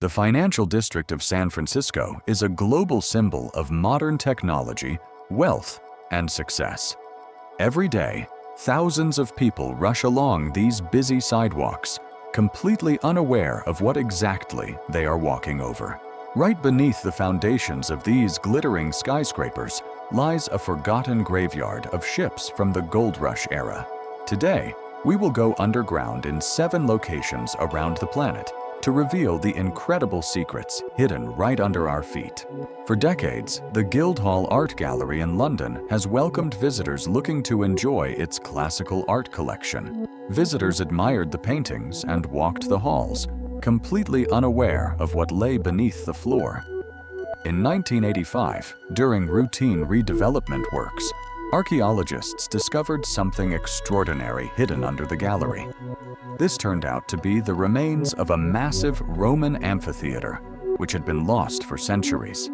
The financial district of San Francisco is a global symbol of modern technology, wealth, and success. Every day, thousands of people rush along these busy sidewalks, completely unaware of what exactly they are walking over. Right beneath the foundations of these glittering skyscrapers lies a forgotten graveyard of ships from the Gold Rush era. Today, we will go underground in 7 locations around the planet to reveal the incredible secrets hidden right under our feet. For decades, the Guildhall Art Gallery in London has welcomed visitors looking to enjoy its classical art collection. Visitors admired the paintings and walked the halls, completely unaware of what lay beneath the floor. In 1985, during routine redevelopment works, archaeologists discovered something extraordinary hidden under the gallery. This turned out to be the remains of a massive Roman amphitheater, which had been lost for centuries.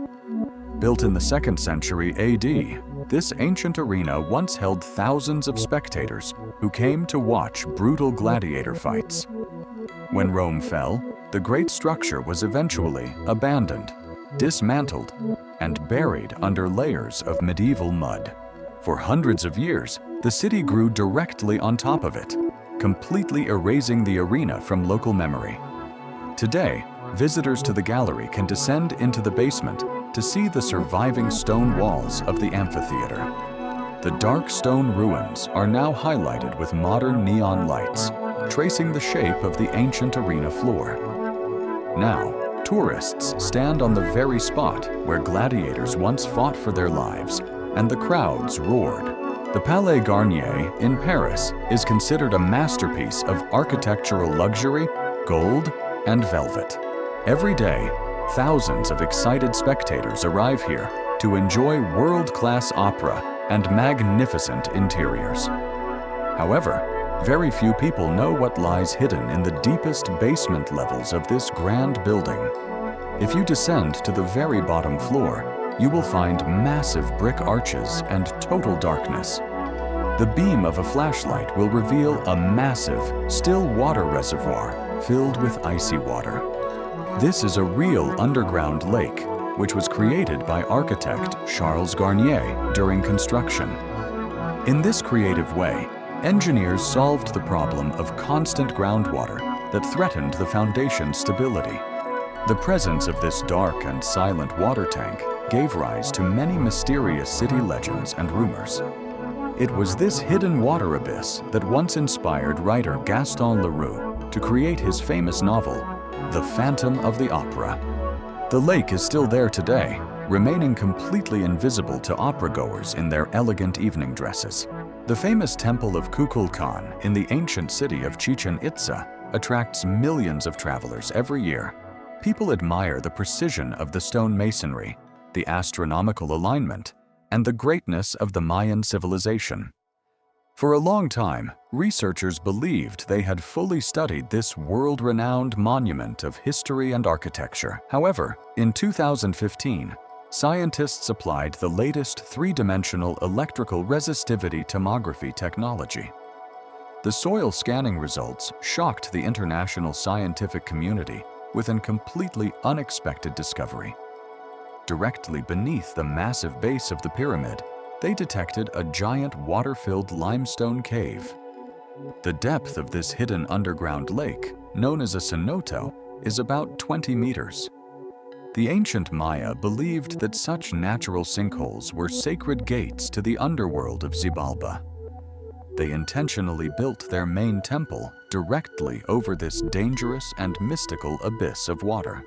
Built in the 2nd century AD, this ancient arena once held thousands of spectators who came to watch brutal gladiator fights. When Rome fell, the great structure was eventually abandoned, dismantled, and buried under layers of medieval mud. For hundreds of years, the city grew directly on top of it, completely erasing the arena from local memory. Today, visitors to the gallery can descend into the basement to see the surviving stone walls of the amphitheater. The dark stone ruins are now highlighted with modern neon lights, tracing the shape of the ancient arena floor. Now, tourists stand on the very spot where gladiators once fought for their lives, and the crowds roared. The Palais Garnier in Paris is considered a masterpiece of architectural luxury, gold, and velvet. Every day, thousands of excited spectators arrive here to enjoy world-class opera and magnificent interiors. However, very few people know what lies hidden in the deepest basement levels of this grand building. If you descend to the very bottom floor, you will find massive brick arches and total darkness. The beam of a flashlight will reveal a massive, still water reservoir filled with icy water. This is a real underground lake, which was created by architect Charles Garnier during construction. In this creative way, engineers solved the problem of constant groundwater that threatened the foundation's stability. The presence of this dark and silent water tank gave rise to many mysterious city legends and rumors. It was this hidden water abyss that once inspired writer Gaston Leroux to create his famous novel, The Phantom of the Opera. The lake is still there today, remaining completely invisible to opera-goers in their elegant evening dresses. The famous Temple of Kukulkan in the ancient city of Chichen Itza attracts millions of travelers every year. People admire the precision of the stone masonry, the astronomical alignment, and the greatness of the Mayan civilization. For a long time, researchers believed they had fully studied this world-renowned monument of history and architecture. However, in 2015, scientists applied the latest 3-dimensional electrical resistivity tomography technology. The soil scanning results shocked the international scientific community with a completely unexpected discovery. Directly beneath the massive base of the pyramid, they detected a giant water-filled limestone cave. The depth of this hidden underground lake, known as a cenote, is about 20 meters. The ancient Maya believed that such natural sinkholes were sacred gates to the underworld of Xibalba. They intentionally built their main temple directly over this dangerous and mystical abyss of water.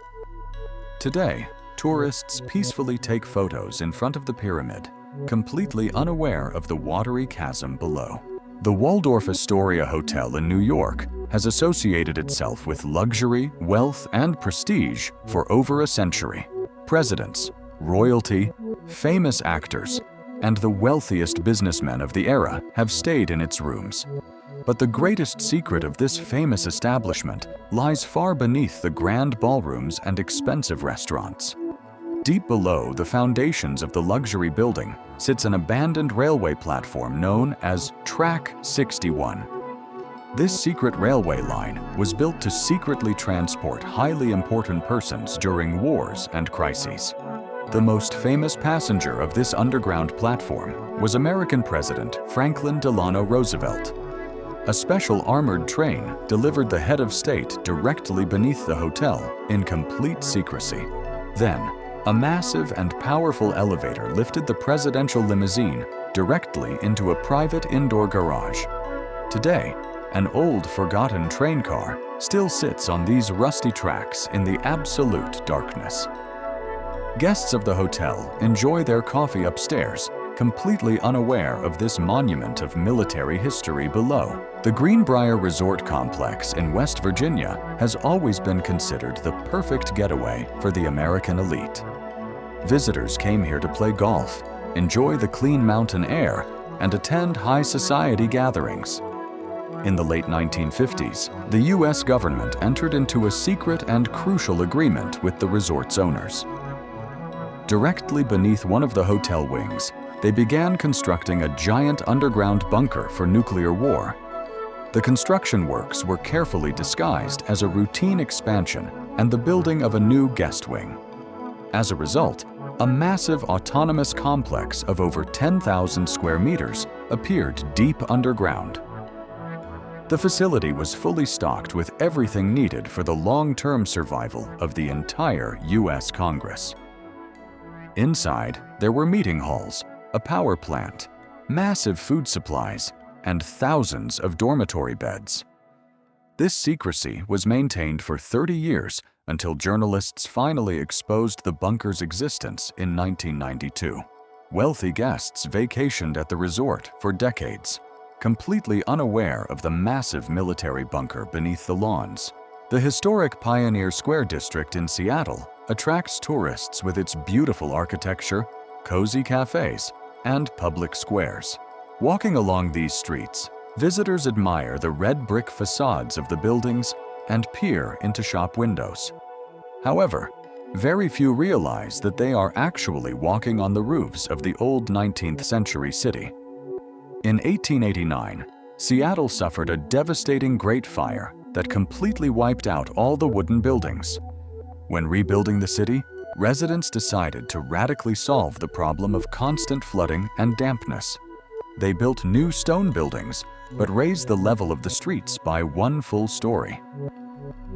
Today, tourists peacefully take photos in front of the pyramid, completely unaware of the watery chasm below. The Waldorf Astoria Hotel in New York has associated itself with luxury, wealth, and prestige for over a century. Presidents, royalty, famous actors, and the wealthiest businessmen of the era have stayed in its rooms. But the greatest secret of this famous establishment lies far beneath the grand ballrooms and expensive restaurants. Deep below the foundations of the luxury building sits an abandoned railway platform known as Track 61. This secret railway line was built to secretly transport highly important persons during wars and crises. The most famous passenger of this underground platform was American President Franklin Delano Roosevelt. A special armored train delivered the head of state directly beneath the hotel in complete secrecy. Then, a massive and powerful elevator lifted the presidential limousine directly into a private indoor garage. Today, an old, forgotten train car still sits on these rusty tracks in the absolute darkness. Guests of the hotel enjoy their coffee upstairs, completely unaware of this monument of military history below. The Greenbrier Resort Complex in West Virginia has always been considered the perfect getaway for the American elite. Visitors came here to play golf, enjoy the clean mountain air, and attend high society gatherings. In the late 1950s, the U.S. government entered into a secret and crucial agreement with the resort's owners. Directly beneath one of the hotel wings, they began constructing a giant underground bunker for nuclear war. The construction works were carefully disguised as a routine expansion and the building of a new guest wing. As a result, a massive autonomous complex of over 10,000 square meters appeared deep underground. The facility was fully stocked with everything needed for the long-term survival of the entire U.S. Congress. Inside, there were meeting halls, a power plant, massive food supplies, and thousands of dormitory beds. This secrecy was maintained for 30 years until journalists finally exposed the bunker's existence in 1992. Wealthy guests vacationed at the resort for decades, completely unaware of the massive military bunker beneath the lawns. The historic Pioneer Square district in Seattle attracts tourists with its beautiful architecture, cozy cafes, and public squares. Walking along these streets, visitors admire the red brick facades of the buildings and peer into shop windows. However, very few realize that they are actually walking on the roofs of the old 19th century city. In 1889, Seattle suffered a devastating Great Fire that completely wiped out all the wooden buildings. When rebuilding the city, residents decided to radically solve the problem of constant flooding and dampness. They built new stone buildings, but raised the level of the streets by 1 full story.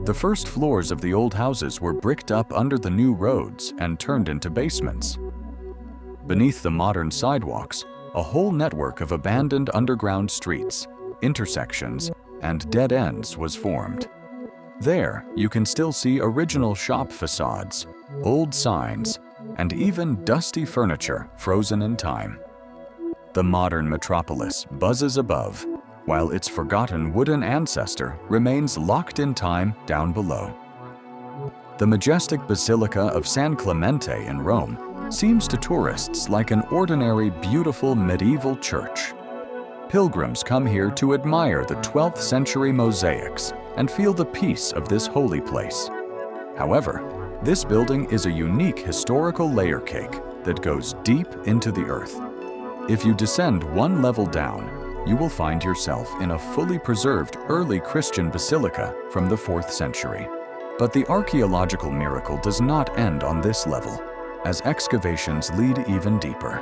The first floors of the old houses were bricked up under the new roads and turned into basements. Beneath the modern sidewalks, a whole network of abandoned underground streets, intersections, and dead ends was formed. There, you can still see original shop facades, old signs, and even dusty furniture frozen in time. The modern metropolis buzzes above, while its forgotten wooden ancestor remains locked in time down below. The majestic Basilica of San Clemente in Rome seems to tourists like an ordinary, beautiful medieval church. Pilgrims come here to admire the 12th century mosaics and feel the peace of this holy place. However, this building is a unique historical layer cake that goes deep into the earth. If you descend 1 level down, you will find yourself in a fully preserved early Christian basilica from the 4th century. But the archaeological miracle does not end on this level, as excavations lead even deeper.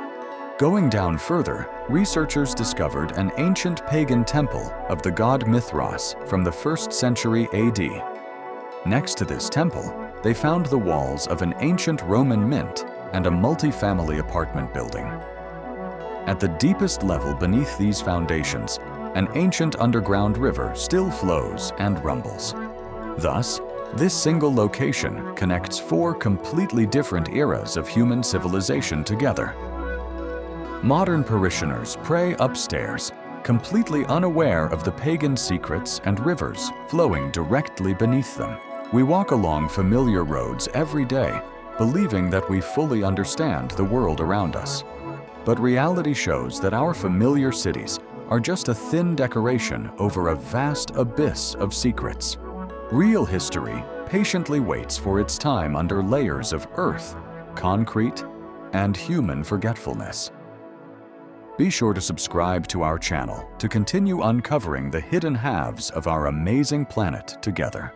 Going down further, researchers discovered an ancient pagan temple of the god Mithras from the 1st century AD. Next to this temple, they found the walls of an ancient Roman mint and a multi-family apartment building. At the deepest level beneath these foundations, an ancient underground river still flows and rumbles. Thus, this single location connects 4 completely different eras of human civilization together. Modern parishioners pray upstairs, completely unaware of the pagan secrets and rivers flowing directly beneath them. We walk along familiar roads every day, believing that we fully understand the world around us. But reality shows that our familiar cities are just a thin decoration over a vast abyss of secrets. Real history patiently waits for its time under layers of earth, concrete, and human forgetfulness. Be sure to subscribe to our channel to continue uncovering the hidden halves of our amazing planet together.